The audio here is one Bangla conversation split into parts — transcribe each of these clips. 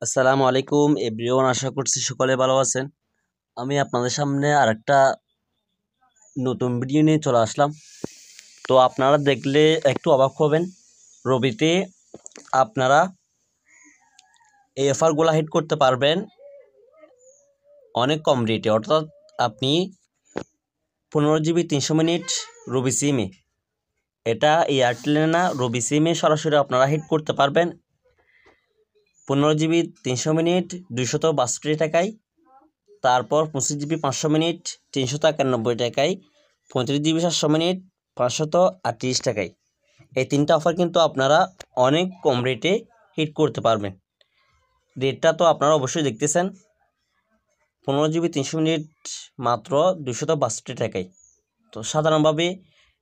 আসসালামু আলাইকুম এভরিওয়ান, আশা করছি সকলে ভালো আছেন। আমি আপনাদের সামনে আরেকটা নতুন ভিডিও নিয়ে চলে আসলাম। তো আপনারা দেখলে একটু অবাক হবেন। রবিতে আপনারা এই অফারগুলো হিট করতে পারবেন অনেক কম রেটে, অর্থাৎ আপনি 15 GB 300 মিনিট রবি সিমে, এটা এয়ারটেলে না, রবি সিমে সরাসরি আপনারা হিট করতে পারবেন 15 GB 300 মিনিট 262 টাকায়। তারপর 25 GB 500 মিনিট 391 টাকায়, 35 GB 700 মিনিট 538 টাকায়। এই তিনটা অফার কিন্তু আপনারা অনেক কম রেটে হিট করতে পারবেন। রেটটা তো আপনারা অবশ্যই দেখতেছেন, 15 GB 300 মিনিট মাত্র 262 টাকায়। তো সাধারণভাবে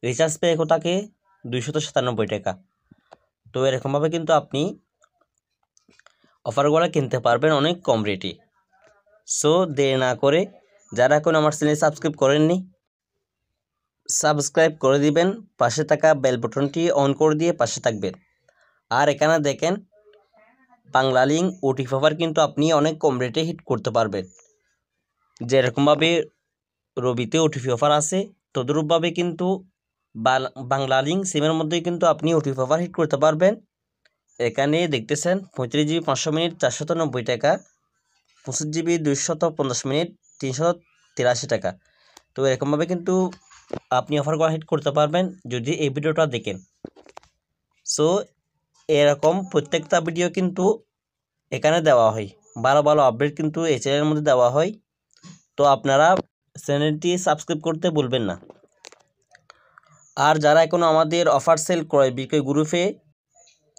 রিচার্জ প্যাকও থাকে 297 টাকা। তো এরকমভাবে কিন্তু আপনি অফারগুলো কিনতে পারবেন অনেক কম রেটে। সো দেরি না করে, যারা এখন আমার চ্যানেল সাবস্ক্রাইব করেননি, সাবস্ক্রাইব করে দিবেন, পাশে থাকা বেল বাটনটি অন করে দিয়ে পাশে থাকবেন। আর এখানে দেখেন বাংলা লিঙ্ক ওটিপি অফার কিন্তু আপনি অনেক কম রেটে হিট করতে পারবেন। যেরকমভাবে রবিতে ওটিপি অফার আছে, তদ্রূপভাবে কিন্তু বাংলা লিঙ্ক সিমের মধ্যে কিন্তু আপনি ওটিপি অফার হিট করতে পারবেন। এখানে দেখতেছেন 35 GB 500 মিনিট 490 টাকা, 25 GB 250 মিনিট 383 টাকা। তো এরকমভাবে কিন্তু আপনি অফারগুলো হিট করতে পারবেন যদি এই ভিডিওটা দেখেন। সো এরকম প্রত্যেকটা ভিডিও কিন্তু এখানে দেওয়া হয়, ভালো ভালো আপডেট কিন্তু এই চ্যানেলের মধ্যে দেওয়া হয়। তো আপনারা চ্যানেলটি সাবস্ক্রাইব করতে ভুলবেন না। আর যারা এখনও আমাদের অফার সেল ক্রয় বিক্রয় গ্রুপে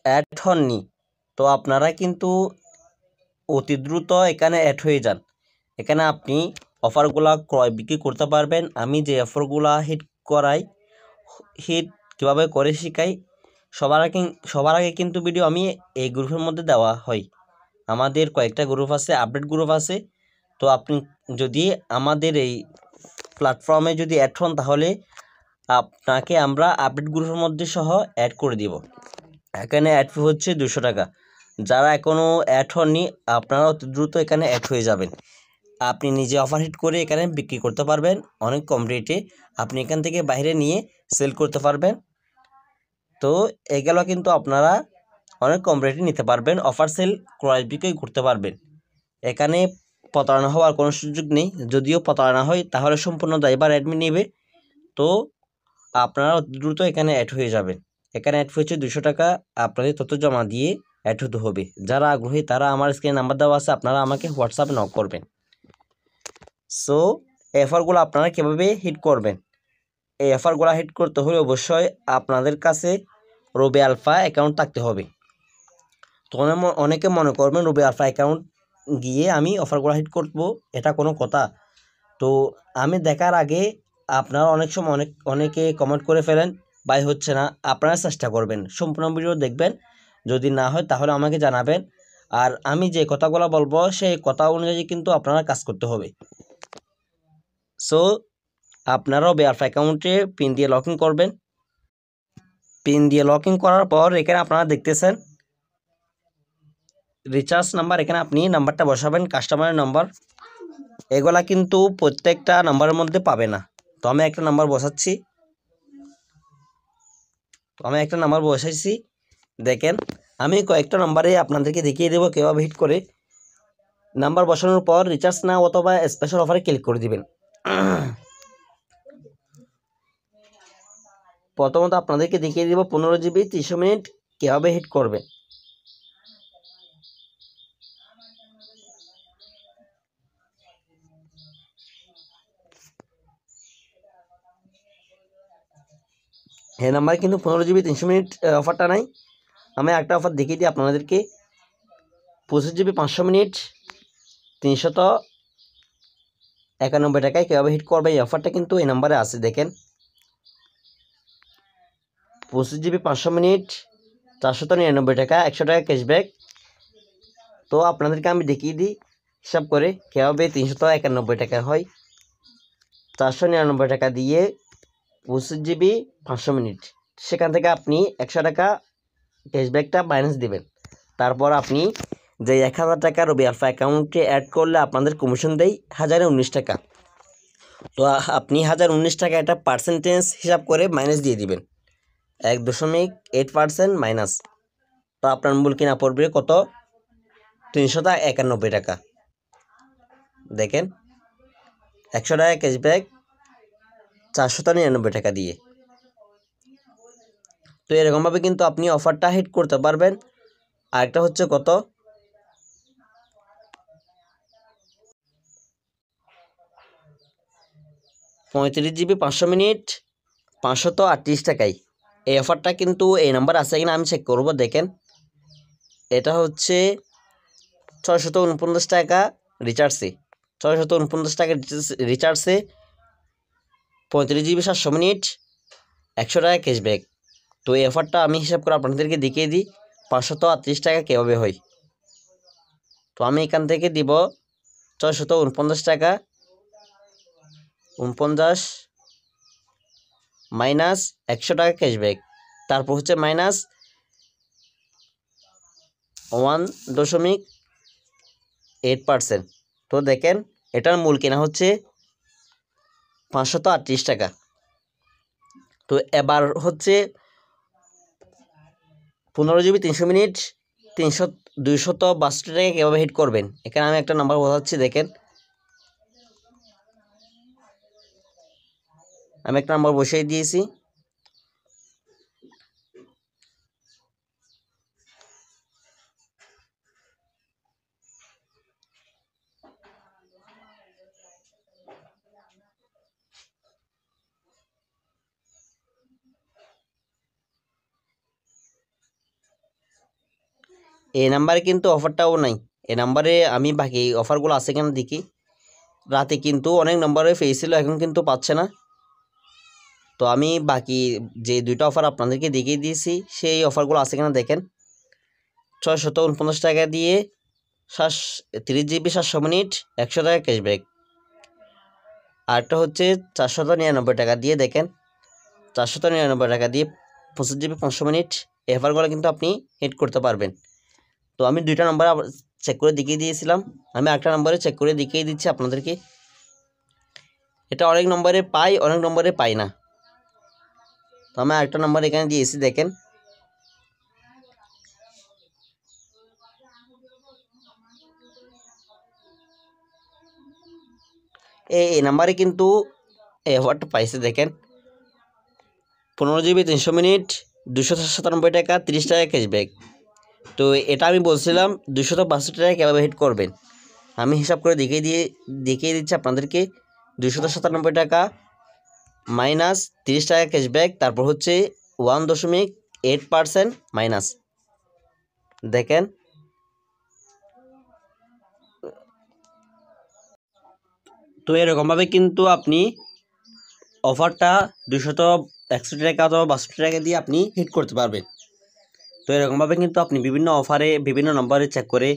অ্যাড হননি, তো আপনারা কিন্তু অতি দ্রুত এখানে অ্যাড হয়ে যান। এখানে আপনি অফারগুলা ক্রয় বিক্রি করতে পারবেন। আমি যে অফারগুলা হিট করাই, হিট কীভাবে করে শিখাই, সবার আগে কিন্তু ভিডিও আমি এই গ্রুপের মধ্যে দেওয়া হয়। আমাদের কয়েকটা গ্রুপ আছে, আপডেট গ্রুপ আছে। তো আপনি যদি আমাদের এই প্ল্যাটফর্মে যদি অ্যাড হন, তাহলে আপনাকে আমরা আপডেট গ্রুপের মধ্যে সহ অ্যাড করে দিব। এখানে অ্যাড ফি হচ্ছে 200 টাকা। যারা এখনও অ্যাড হননি, আপনারা অতি দ্রুত এখানে অ্যাড হয়ে যাবেন। আপনি নিজে অফার হিট করে এখানে বিক্রি করতে পারবেন অনেক কম রেটে। আপনি এখান থেকে বাইরে নিয়ে সেল করতে পারবেন। তো এগুলো কিন্তু আপনারা অনেক কম রেটে নিতে পারবেন, অফার সেল ক্রয় বিক্রয় করতে পারবেন। এখানে প্রতারণা হওয়ার কোনো সুযোগ নেই। যদিও প্রতারণা হয় তাহলে সম্পূর্ণ দায়ভার অ্যাডমিন নেবে। তো আপনারা দ্রুত এখানে অ্যাড হয়ে যাবেন। এখানে অ্যাড হচ্ছে 200 টাকা, আপনাদের তথ্য জমা দিয়ে অ্যাড হতে হবে। যারা আগ্রহী তারা আমার স্ক্রিনে নাম্বার দেওয়া আছে, আপনারা আমাকে হোয়াটসঅ্যাপে নক করবেন। সো এই অফারগুলো আপনারা কীভাবে হিট করবেন? এই অফারগুলো হিট করতে হলে অবশ্যই আপনাদের কাছে রবি আলফা অ্যাকাউন্ট থাকতে হবে। তো অনেকে মনে করবেন রবি আলফা অ্যাকাউন্ট গিয়ে আমি অফারগুলো হিট করব, এটা কোনো কথা? তো আমি দেখার আগে আপনারা অনেক সময় অনেকে কমেন্ট করে ফেলেন, ভাই হচ্ছে না। আপনারা চেষ্টা করবেন, সম্পূর্ণ ভিডিও দেখবেন। যদি না হয় তাহলে আমাকে জানাবেন। আর আমি যে কথাগুলো বলবো সেই কথা অনুযায়ী কিন্তু আপনারা কাজ করতে হবে। সো আপনারাও বেআরফা অ্যাকাউন্টে পিন দিয়ে লগ ইন করবেন। পিন দিয়ে লগ ইন করার পর এখানে আপনারা দেখতেছেন রিচার্জ নাম্বার, এখানে আপনি নাম্বারটা বসাবেন, কাস্টমারের নাম্বার। এগুলা কিন্তু প্রত্যেকটা নাম্বারের মধ্যে পাবে না। তো আমি একটা নাম্বার বসাচ্ছি। দেখেন, আমি কয়েকটা নাম্বারে আপনাদেরকে দেখিয়ে দেবো কীভাবে হিট করে। নাম্বার বসানোর পর রিচার্জ নাও অথবা স্পেশাল অফারে ক্লিক করে দিবেন। প্রথমত আপনাদেরকে দেখিয়ে দেবো 15 GB 300 মিনিট কীভাবে হিট করবে। এই নাম্বারে কিন্তু 15 GB 300 মিনিট অফারটা নাই। আমি একটা অফার দেখিয়ে দিই আপনাদেরকে, 25 GB 500 মিনিট 391 টাকায় কীভাবে হিট করবে। এই অফারটা কিন্তু এই নাম্বারে আছে। দেখেন, 25 GB 500 মিনিট 499 টাকা, 100 টাকা ক্যাশব্যাক। তো আপনাদেরকে আমি দেখিয়ে দিই হিসাব করে কীভাবে 391 টাকা হয়। 499 টাকা দিয়ে 25 GB 500 মিনিট, সেখান থেকে আপনি 100 টাকা ক্যাশব্যাকটা মাইনাস দিবেন। তারপর আপনি যে 1000 টাকা রবি আলফা অ্যাকাউন্টে অ্যাড করলে আপনাদের কমিশন দেয় 1019 টাকা। তো আপনি 1019 টাকা এটা পার্সেন্টেজ হিসাব করে মাইনাস দিয়ে দিবেন 1.8% মাইনাস। তো আপনার মূল কিনা পড়বে কত? 391 টাকা। দেখেন 100 টাকা ক্যাশব্যাক 499 টাকা দিয়ে। তো এরকমভাবে কিন্তু আপনি অফারটা হিট করতে পারবেন। আরেকটা হচ্ছে কত? 35 GB 500 মিনিট 538 টাকায়। এই অফারটা কিন্তু এই নাম্বার আছে কিনা আমি চেক করব। দেখেন এটা হচ্ছে 649 টাকা রিচার্জে, 649 টাকা রিচার্জে 35 GB 700 মিনিট 100 টাকা ক্যাশব্যাক। তো এই অফারটা আমি হিসাব করে আপনাদেরকে দেখিয়ে দিই 538 টাকা কীভাবে হয়। তো আমি এখান থেকে দিব 649 টাকা 49 মাইনাস 100 টাকা ক্যাশব্যাক, তারপর হচ্ছে মাইনাস 1.8%। তো দেখেন এটার মূল কেনা হচ্ছে 538 টাকা। তো এবার হচ্ছে 15 GB 300 মিনিট 262 টাকা কীভাবে হিট করবেন। এখানে আমি একটা নাম্বার বোঝাচ্ছি। দেখেন আমি একটা নাম্বার বসিয়ে দিয়েছি। এই নাম্বারে কিন্তু অফারটাও নাই। এই নাম্বারে আমি বাকি অফারগুলো আছে কেন দেখি। রাতে কিন্তু অনেক নম্বরে পেয়েছিল, এখন কিন্তু পাচ্ছে না। তো আমি বাকি যে দুইটা অফার আপনাদেরকে দেখিয়ে দিয়েছি সেই অফারগুলো আছে কিনা দেখেন। 649 টাকা দিয়ে 30 GB 700 মিনিট 100 টাকা ক্যাশব্যাক। আরেকটা হচ্ছে 499 টাকা দিয়ে। দেখেন 499 টাকা দিয়ে 25 GB 500 মিনিট। এই অফারগুলো কিন্তু আপনি হিট করতে পারবেন। তো আমি দুইটা নাম্বার চেক করে দেখিয়ে দিয়েছিলাম, আমি একটা নম্বরে চেক করে দেখিয়ে দিচ্ছি আপনাদেরকে। এটা অনেক নম্বরে পাই, অনেক নম্বরে পাই না। তো আমি আরেকটা নাম্বার এখানে দিয়েছি। দেখেন এই নাম্বারে কিন্তু এই অফারটা পাইছে। দেখেন 15 GB 300 মিনিট 297 টাকা 30 টাকা ক্যাশব্যাক। তো এটা আমি বলছিলাম 262 টাকা কীভাবে হিট করবেন। আমি হিসাব করে দেখিয়ে দিচ্ছি আপনাদেরকে। 297 টাকা মাইনাস 30 টাকা ক্যাশব্যাক, তারপর হচ্ছে 1.8% মাইনাস। দেখেন তো এরকমভাবে কিন্তু আপনি অফারটা 261 টাকা অথবা 62 টাকা দিয়ে আপনি হিট করতে পারবেন। তো এরকমভাবে কিন্তু আপনি বিভিন্ন অফারে বিভিন্ন নম্বরে চেক করে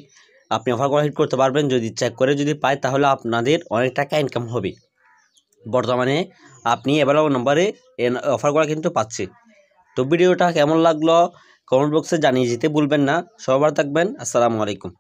আপনি অফারগুলো হিট করতে পারবেন। যদি চেক করে যদি পায় তাহলে আপনাদের অনেক টাকা ইনকাম হবে। বর্তমানে আপনি অ্যাভেলেবল নম্বরে এই অফারগুলো কিন্তু পাচ্ছে। তো ভিডিওটা কেমন লাগলো কমেন্ট বক্সে জানিয়ে যেতে ভুলবেন না। সবার থাকবেন। আসসালামু আলাইকুম।